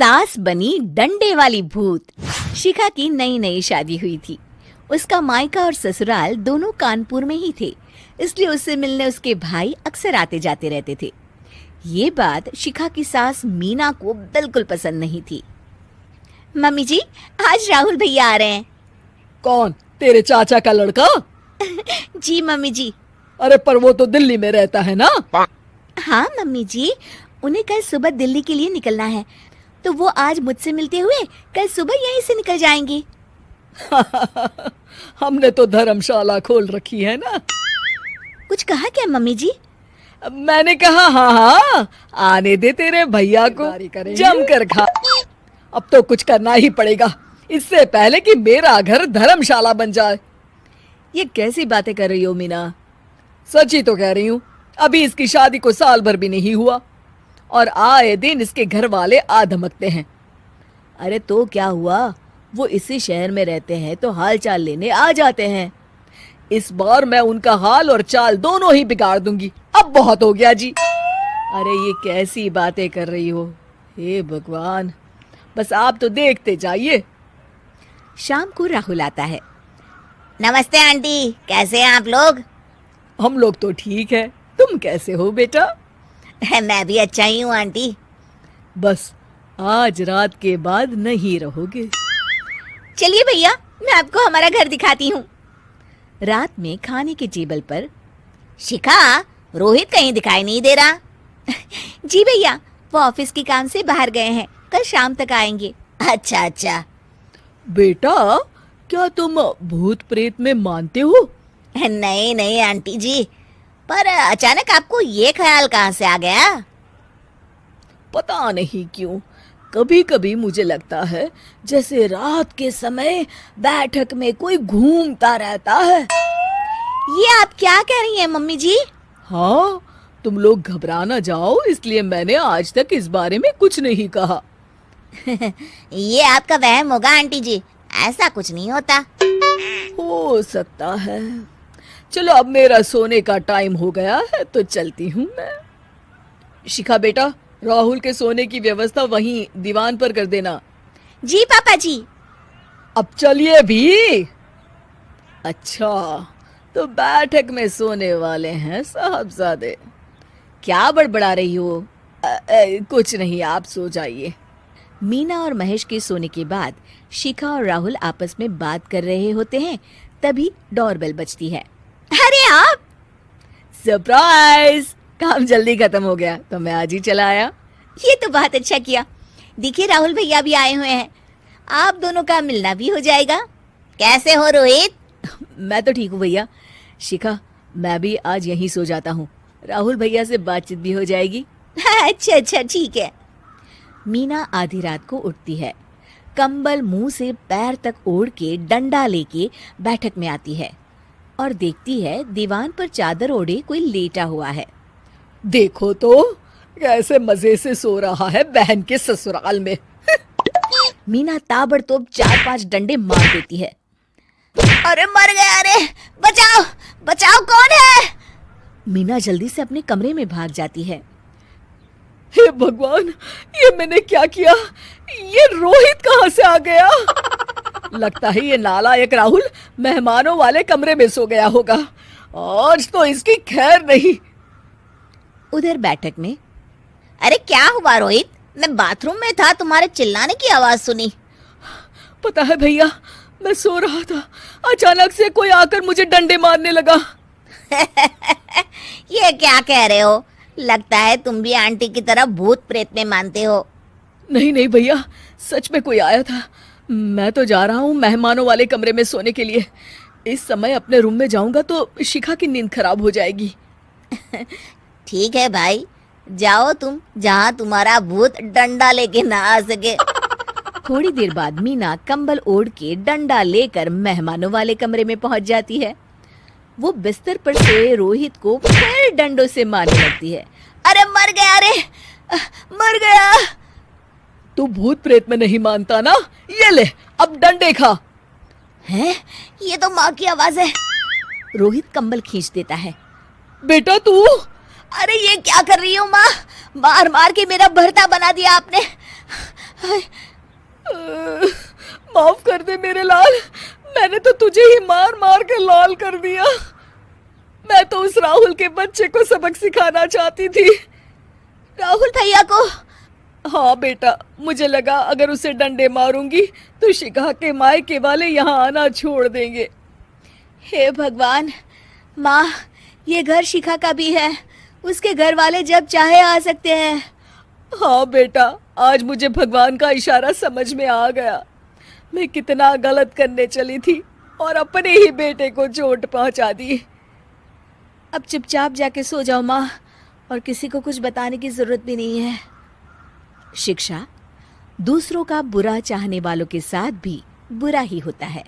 सास बनी डंडे वाली भूत। शिखा की नई नई शादी हुई थी। उसका मायका और ससुराल दोनों कानपुर में ही थे, इसलिए उससे मिलने उसके भाई अक्सर आते जाते रहते थे। ये बात शिखा की सास मीना को बिल्कुल पसंद नहीं थी। मम्मी जी, आज राहुल भैया आ रहे हैं। कौन, तेरे चाचा का लड़का? जी मम्मी जी। अरे पर वो तो दिल्ली में रहता है ना। हाँ मम्मी जी, उन्हें कल सुबह दिल्ली के लिए निकलना है, तो वो आज मुझसे मिलते हुए कल सुबह यहीं से निकल जाएंगे। हमने तो धर्मशाला खोल रखी है ना। कुछ कहा क्या मम्मी जी? मैंने कहा हाँ हाँ, आने दे तेरे भैया को, जम कर खा। अब तो कुछ करना ही पड़ेगा, इससे पहले कि मेरा घर धर्मशाला बन जाए। ये कैसी बातें कर रही हो मीना? सच ही तो कह रही हूँ। अभी इसकी शादी को साल भर भी नहीं हुआ और आए दिन इसके घर वाले आ धमकते हैं। अरे तो क्या हुआ, वो इसी शहर में रहते हैं तो हाल चाल लेने आ जाते हैं। इस बार मैं उनका हाल और चाल दोनों ही बिगाड़ दूंगी। अब बहुत हो गया जी। अरे ये कैसी बातें कर रही हो, हे भगवान। बस आप तो देखते जाइए। शाम को राहुल आता है। नमस्ते आंटी, कैसे हैं आप लोग? हम लोग तो ठीक है, तुम कैसे हो बेटा? मैं भी अच्छा ही हूँ आंटी। बस आज रात के बाद नहीं रहोगे। चलिए भैया, मैं आपको हमारा घर दिखाती हूँ। रात में खाने के टेबल पर शिखा, रोहित कहीं दिखाई नहीं दे रहा। जी भैया, वो ऑफिस के काम से बाहर गए हैं, कल शाम तक आएंगे। अच्छा अच्छा। बेटा, क्या तुम भूत प्रेत में मानते हो? नहीं नहीं आंटी जी, पर अचानक आपको ये ख्याल कहाँ से आ गया? पता नहीं क्यों, कभी कभी मुझे लगता है जैसे रात के समय बैठक में कोई घूमता रहता है। ये आप क्या कह रही हैं मम्मी जी? हाँ, तुम लोग घबरा ना जाओ, इसलिए मैंने आज तक इस बारे में कुछ नहीं कहा। ये आपका वहम होगा आंटी जी, ऐसा कुछ नहीं होता। हो सकता है। चलो अब मेरा सोने का टाइम हो गया है तो चलती हूँ मैं। शिखा बेटा, राहुल के सोने की व्यवस्था वहीं दीवान पर कर देना। जी पापा जी। अब चलिए भी। अच्छा, तो बैठक में सोने वाले हैं साहबजादे। क्या बड़बड़ा रही हो? कुछ नहीं, आप सो जाइए। मीना और महेश के सोने के बाद शिखा और राहुल आपस में बात कर रहे होते हैं, तभी डोरबेल बजती है। अरे आप! सरप्राइज! काम जल्दी खत्म हो गया तो मैं आज ही चला आया। ये तो बहुत अच्छा किया। देखिए राहुल भैया भी आए हुए हैं, आप दोनों का मिलना भी हो जाएगा। कैसे हो रोहित? मैं तो ठीक हूँ भैया। शिखा, मैं भी आज यहीं सो जाता हूँ, राहुल भैया से बातचीत भी हो जाएगी। अच्छा अच्छा ठीक है। मीना आधी रात को उठती है, कंबल मुंह से पैर तक ओढ़ के डंडा लेके बैठक में आती है और देखती है दीवान पर चादर ओढ़े कोई लेटा हुआ है। देखो तो कैसे मजे से सो रहा है बहन के ससुराल में। मीना ताबड़तोड़ 4-5 डंडे मार देती है। अरे मर गया, अरे बचाओ बचाओ, कौन है? मीना जल्दी से अपने कमरे में भाग जाती है। हे भगवान, ये मैंने क्या किया? ये रोहित कहाँ से आ गया? लगता है ये नालायक राहुल मेहमानों वाले कमरे में सो गया होगा। आज तो इसकी खैर नहीं। उधर बैठक में, अरे क्या हुआ रोहित? मैं बाथरूम में था, तुम्हारे चिल्लाने की आवाज सुनी। पता है भैया, मैं सो रहा था, अचानक से कोई आकर मुझे डंडे मारने लगा। ये क्या कह रहे हो? लगता है तुम भी आंटी की तरह भूत प्रेत में मानते हो। नहीं नहीं भैया, सच में कोई आया था। मैं तो जा रहा हूँ मेहमानों वाले कमरे में सोने के लिए। इस समय अपने रूम में जाऊंगा तो शिखा की नींद खराब हो जाएगी। ठीक है भाई, जाओ तुम, जहाँ तुम्हारा भूत डंडा लेके ना आ सके। थोड़ी देर बाद मीना कंबल ओढ़ के डंडा लेकर मेहमानों वाले कमरे में पहुंच जाती है। वो बिस्तर पर सोए रोहित को फिर डंडों से मारने लगती है। अरे मर गया, अरे मर गया। तू भूत प्रेत में नहीं मानता ना? ये ले, अब डंडे खा। हैं? ये तो माँ की आवाज है। रोहित कंबल खींच देता है। बेटा तू! अरे ये क्या कर रही हो माँ? मार मार के मेरा भरता बना दिया आपने। हाय, माफ कर दे मेरे लाल, मैंने तो तुझे ही मार मार के लाल कर दिया। मैं तो उस राहुल के बच्चे को सबक सिखाना चाहती थी। राहुल भैया को? हाँ बेटा, मुझे लगा अगर उसे डंडे मारूंगी तो शिखा के मायके वाले यहाँ आना छोड़ देंगे। हे भगवान, माँ, ये घर शिखा का भी है, उसके घर वाले जब चाहे आ सकते हैं। हाँ बेटा, आज मुझे भगवान का इशारा समझ में आ गया। मैं कितना गलत करने चली थी और अपने ही बेटे को चोट पहुंचा दी। अब चुपचाप जाके सो जाओ माँ, और किसी को कुछ बताने की जरूरत भी नहीं है। शिक्षा दूसरों का बुरा चाहने वालों के साथ भी बुरा ही होता है।